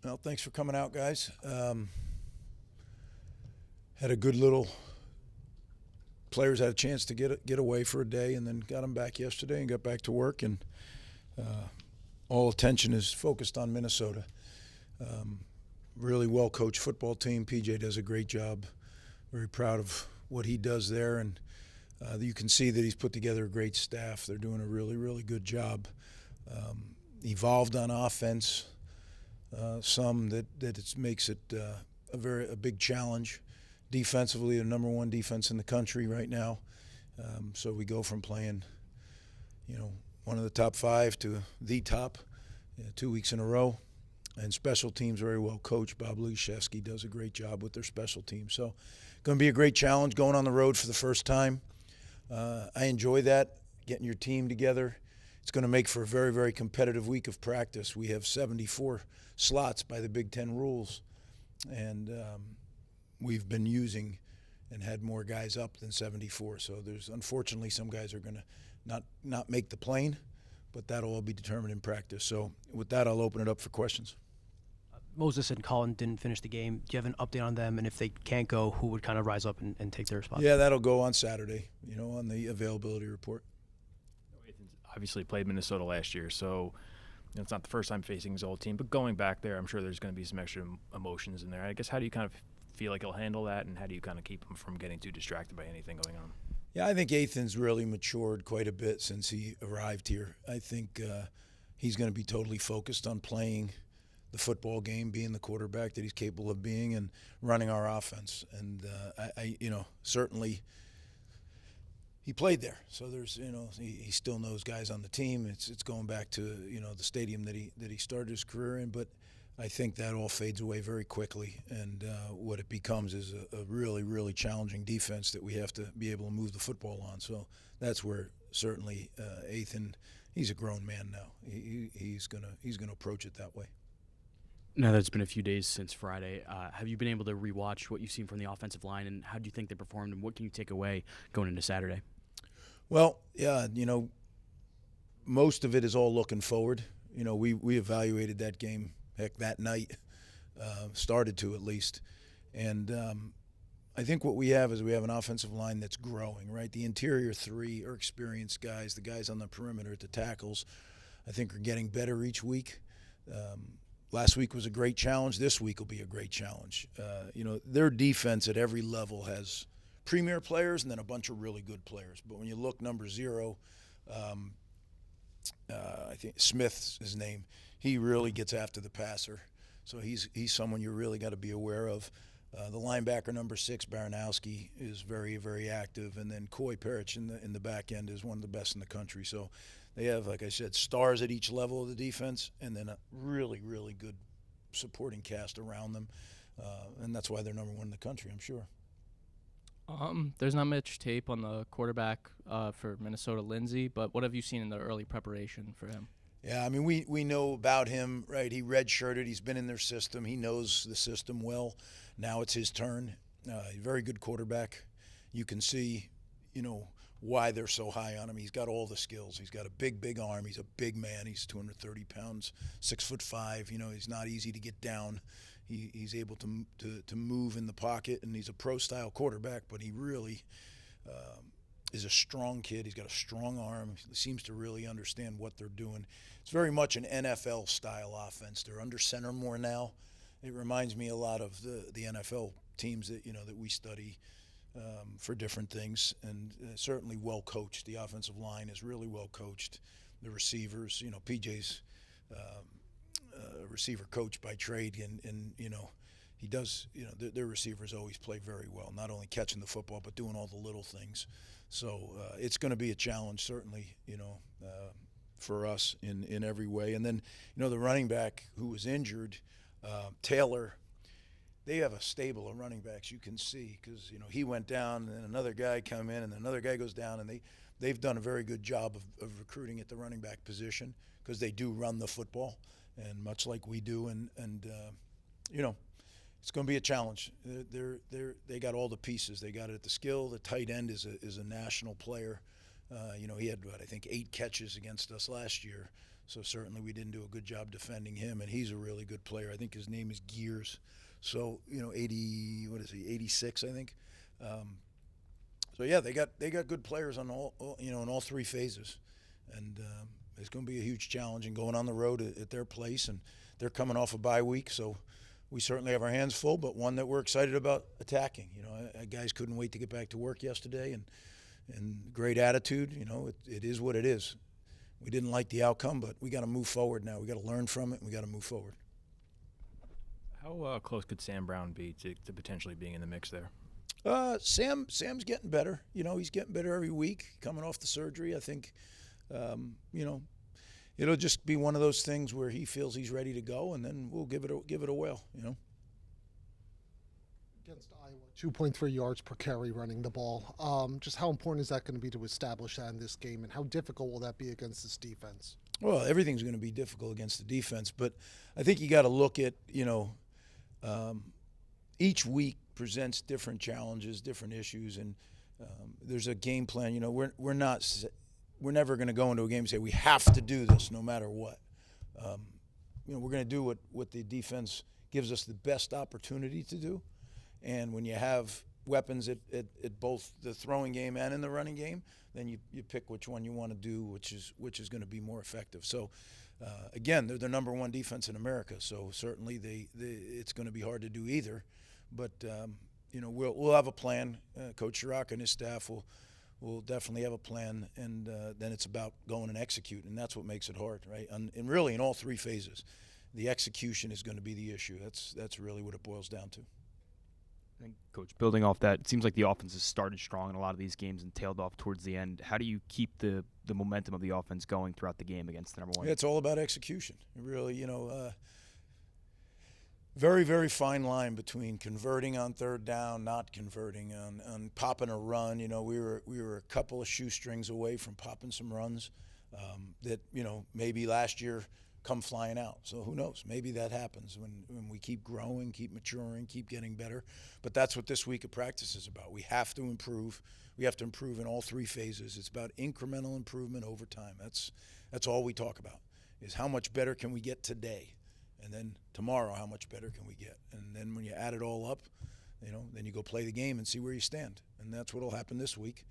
Well, thanks for coming out, guys. Had a good little players had a chance to get away for a day, and then got them back yesterday and got back to work. And all attention is focused on Minnesota. Um, Really well coached football team. PJ does a great job. Very proud of what he does there, and you can see that he's put together a great staff. They're doing a really, really good job. Evolved on offense, some that it makes it a big challenge. Defensively, the number one defense in the country right now. So we go from playing, one of the top five to the top 2 weeks in a row. And special teams very well coached. Bob Lukaszewski does a great job with their special teams. So going to be a great challenge going on the road for the first time. I enjoy that, getting your team together. It's going to make for a very, very competitive week of practice. We have 74 slots by the Big Ten rules, and we've been using and had more guys up than 74. So there's unfortunately some guys are going to not make the plane, but that'll all be determined in practice. So with that, I'll open it up for questions. Moses and Colin didn't finish the game. Do you have an update on them? And if they can't go, who would kind of rise up and take their spot? Yeah, that'll go on Saturday, on the availability report. Nathan's obviously played Minnesota last year, so it's not the first time facing his old team. But going back there, I'm sure there's going to be some extra emotions in there. I guess, how do you kind of feel like he'll handle that, and how do you kind of keep him from getting too distracted by anything going on? Yeah, I think Ethan's really matured quite a bit since he arrived here. I think he's going to be totally focused on playing the football game, being the quarterback that he's capable of being, and running our offense. And certainly he played there, so there's he still knows guys on the team. It's going back to the stadium that he started his career in, but I think that all fades away very quickly, and what it becomes is a really, really challenging defense that we have to be able to move the football on. So that's where certainly Ethan, he's a grown man now. He's gonna approach it that way. Now that it's been a few days since Friday, have you been able to rewatch what you've seen from the offensive line, and how do you think they performed, and what can you take away going into Saturday? Well, yeah, most of it is all looking forward. We evaluated that game, that night, started to at least. And I think what we have is we have an offensive line that's growing, right? The interior three are experienced guys. The guys on the perimeter at the tackles, I think, are getting better each week. Last week was a great challenge. This week will be a great challenge. Their defense at every level has premier players and then a bunch of really good players. But when you look number 0, I think Smith's his name, he really gets after the passer. So he's someone you really got to be aware of. The linebacker number 6, Baranowski, is very, very active. And then Coy Parrish in the back end is one of the best in the country. So they have, like I said, stars at each level of the defense, and then a really, really good supporting cast around them. And that's why they're number 1 in the country, I'm sure. There's not much tape on the quarterback for Minnesota, Lindsey, but what have you seen in the early preparation for him? Yeah, I mean, we know about him, right? He redshirted. He's been in their system. He knows the system well. Now it's his turn. Very good quarterback. You can see, why they're so high on him. He's got all the skills. He's got a big, big arm. He's a big man. He's 230 pounds, 6'5". He's not easy to get down. He's able to move in the pocket, and he's a pro-style quarterback, but he really is a strong kid. He's got a strong arm. He seems to really understand what they're doing. It's very much an NFL-style offense. They're under center more now. It reminds me a lot of the NFL teams that we study for different things, and certainly well coached. The offensive line is really well coached. The receivers, PJ's a receiver coach by trade, and he does. Their receivers always play very well, not only catching the football but doing all the little things. So it's going to be a challenge, certainly, for us in every way. And then, the running back who was injured, Taylor. They have a stable of running backs, you can see, because he went down, and then another guy come in, and then another guy goes down, and they've done a very good job of recruiting at the running back position, because they do run the football, and much like we do, and it's going to be a challenge. They got all the pieces. They got it at the skill. The tight end is a national player. He had I think 8 catches against us last year. So certainly we didn't do a good job defending him, and he's a really good player. I think his name is Gears. So 86, I think. So yeah, they got good players on all in all three phases, and it's going to be a huge challenge. And going on the road at their place, and they're coming off a bye week, so we certainly have our hands full, but one that we're excited about attacking. Guys couldn't wait to get back to work yesterday, and great attitude. It is what it is. We didn't like the outcome, but we got to move forward now. We got to learn from it, and we got to move forward. How close could Sam Brown be to potentially being in the mix there? Sam's getting better. He's getting better every week, coming off the surgery. I think, it'll just be one of those things where he feels he's ready to go, and then we'll give it a whirl. Against Iowa, 2.3 yards per carry running the ball. Just how important is that going to be to establish that in this game, and how difficult will that be against this defense? Well, everything's going to be difficult against the defense, but I think you got to look at each week presents different challenges, different issues, and there's a game plan. We're never going to go into a game and say we have to do this no matter what. We're going to do what the defense gives us the best opportunity to do, and when you have weapons at both the throwing game and in the running game, then you pick which one you want to do, which is going to be more effective. So. Again, they're the number one defense in America, so certainly it's going to be hard to do either. But we'll have a plan. Coach Chirac and his staff will definitely have a plan, and then it's about going and execute, and that's what makes it hard, right? And really, in all three phases, the execution is going to be the issue. That's really what it boils down to. I think, Coach, building off that, it seems like the offense has started strong in a lot of these games and tailed off towards the end. How do you keep the momentum of the offense going throughout the game against the number one? Yeah, it's all about execution. It really, very, very fine line between converting on third down, not converting, on popping a run. We were a couple of shoestrings away from popping some runs that, maybe last year come flying out. So who knows? Maybe that happens when we keep growing, keep maturing, keep getting better. But that's what this week of practice is about. We have to improve. We have to improve in all three phases. It's about incremental improvement over time. That's all we talk about, is how much better can we get today? And then tomorrow, how much better can we get? And then when you add it all up, then you go play the game and see where you stand. And that's what will happen this week.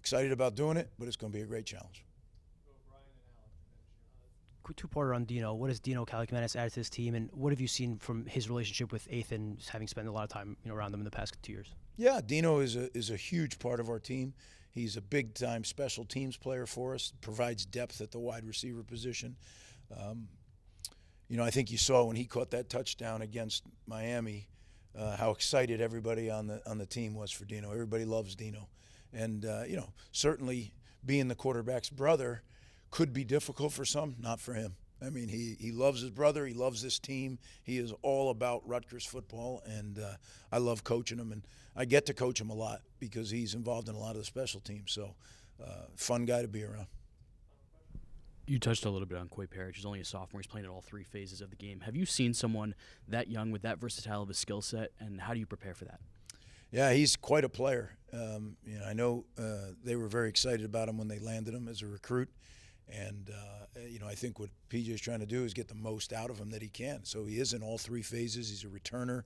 Excited about doing it, but it's going to be a great challenge. Two-parter on Dino. What has Dino Calicanis added to this team, and what have you seen from his relationship with Ethan, having spent a lot of time around them in the past 2 years? Yeah, Dino is a huge part of our team. He's a big-time special teams player for us, provides depth at the wide receiver position. I think you saw when he caught that touchdown against Miami how excited everybody on the team was for Dino. Everybody loves Dino. And, certainly being the quarterback's brother could be difficult for some, not for him. I mean, he loves his brother. He loves this team. He is all about Rutgers football, and I love coaching him. And I get to coach him a lot because he's involved in a lot of the special teams. So, fun guy to be around. You touched a little bit on Quay Parrish. He's only a sophomore. He's playing in all three phases of the game. Have you seen someone that young with that versatile of a skill set, and how do you prepare for that? Yeah, he's quite a player. I know they were very excited about him when they landed him as a recruit. And, I think what PJ is trying to do is get the most out of him that he can. So he is in all three phases. He's a returner.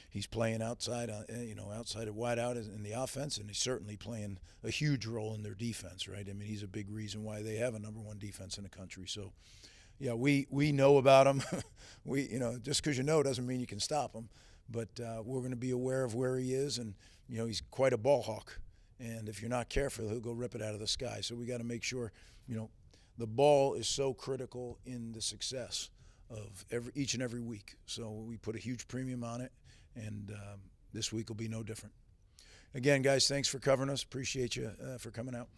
He's playing outside, outside at wide out in the offense, and he's certainly playing a huge role in their defense, right? I mean, he's a big reason why they have a number one defense in the country. So, yeah, we know about him. Just because you know doesn't mean you can stop him. But we're going to be aware of where he is, and, he's quite a ball hawk. And if you're not careful, he'll go rip it out of the sky. So we got to make sure, the ball is so critical in the success of each and every week. So we put a huge premium on it, and this week will be no different. Again, guys, thanks for covering us. Appreciate you for coming out.